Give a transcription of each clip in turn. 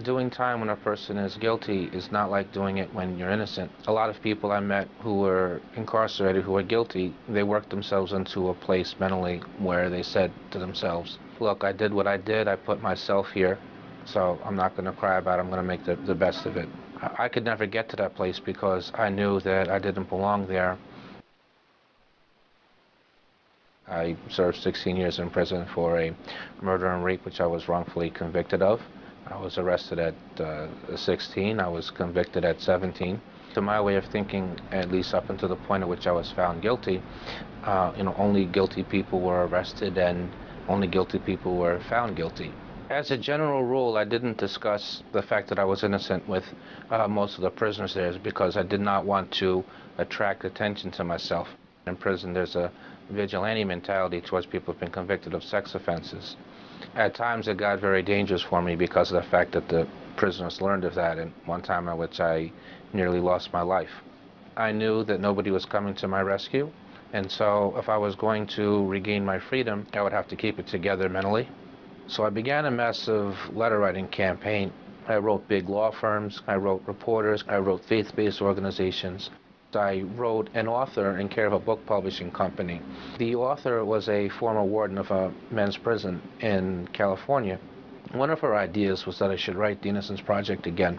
Doing time when a person is guilty is not like doing it when you're innocent. A lot of people I met who were incarcerated, who were guilty, they worked themselves into a place mentally where they said to themselves, look, I did what I did, I put myself here, so I'm not going to cry about it, I'm going to make the best of it. I could never get to that place because I knew that I didn't belong there. I served 16 years in prison for a murder and rape which I was wrongfully convicted of. I was arrested at 16. I was convicted at 17. To my way of thinking, at least up until the point at which I was found guilty, only guilty people were arrested and only guilty people were found guilty. As a general rule, I didn't discuss the fact that I was innocent with most of the prisoners there because I did not want to attract attention to myself. In prison, there's a vigilante mentality towards people who've been convicted of sex offenses. At times, it got very dangerous for me because of the fact that the prisoners learned of that, and one time at which I nearly lost my life. I knew that nobody was coming to my rescue, and so if I was going to regain my freedom, I would have to keep it together mentally. So I began a massive letter writing campaign. I wrote big law firms, I wrote reporters, I wrote faith-based organizations. I wrote an author in care of a book publishing company. The author was a former warden of a men's prison in California. One of her ideas was that I should write the Innocence Project again,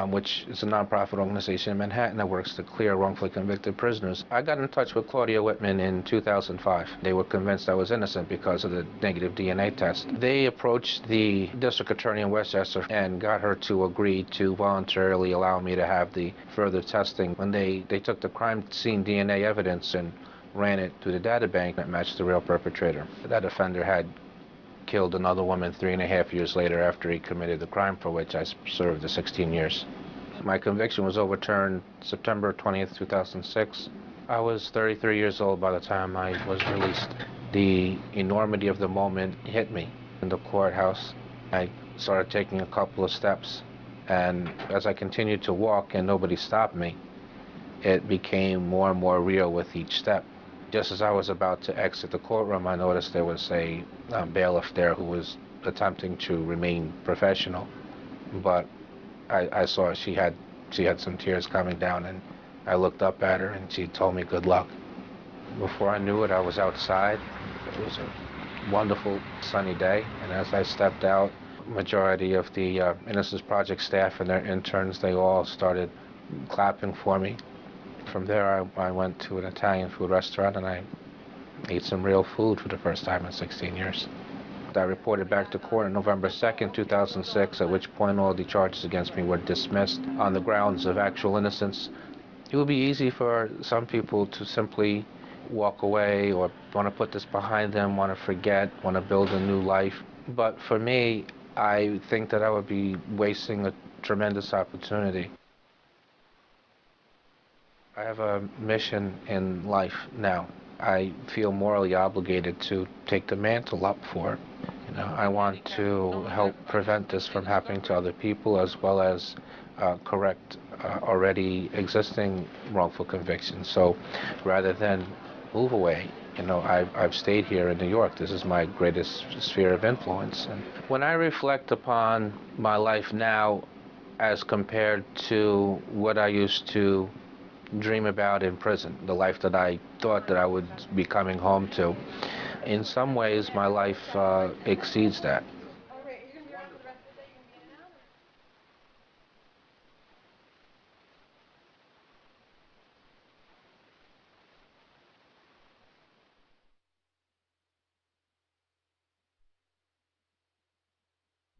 which is a nonprofit organization in Manhattan that works to clear wrongfully convicted prisoners. I got in touch with Claudia Whitman in 2005. They were convinced I was innocent because of the negative DNA test. They approached the district attorney in Westchester and got her to agree to voluntarily allow me to have the further testing. When they took the crime scene DNA evidence and ran it through the data bank that matched the real perpetrator. That offender had killed another woman 3.5 years later after he committed the crime for which I served the 16 years. My conviction was overturned September 20th, 2006. I was 33 years old by the time I was released. The enormity of the moment hit me in the courthouse. I started taking a couple of steps, and as I continued to walk and nobody stopped me, it became more and more real with each step. Just as I was about to exit the courtroom, I noticed there was a bailiff there who was attempting to remain professional, but I saw she had some tears coming down, and I looked up at her, and she told me good luck. Before I knew it, I was outside. It was a wonderful sunny day, and as I stepped out, majority of the Innocence Project staff and their interns, they all started clapping for me. From there, I went to an Italian food restaurant and I ate some real food for the first time in 16 years. I reported back to court on November 2nd, 2006, at which point all the charges against me were dismissed on the grounds of actual innocence. It would be easy for some people to simply walk away or want to put this behind them, want to forget, want to build a new life. But for me, I think that I would be wasting a tremendous opportunity. I have a mission in life now. I feel morally obligated to take the mantle up for it. I want to help prevent this from happening to other people as well as correct already existing wrongful convictions. So rather than move away, I've stayed here in New York. This is my greatest sphere of influence. And when I reflect upon my life now as compared to what I used to dream about in prison, the life that I thought that I would be coming home to. In some ways, my life exceeds that.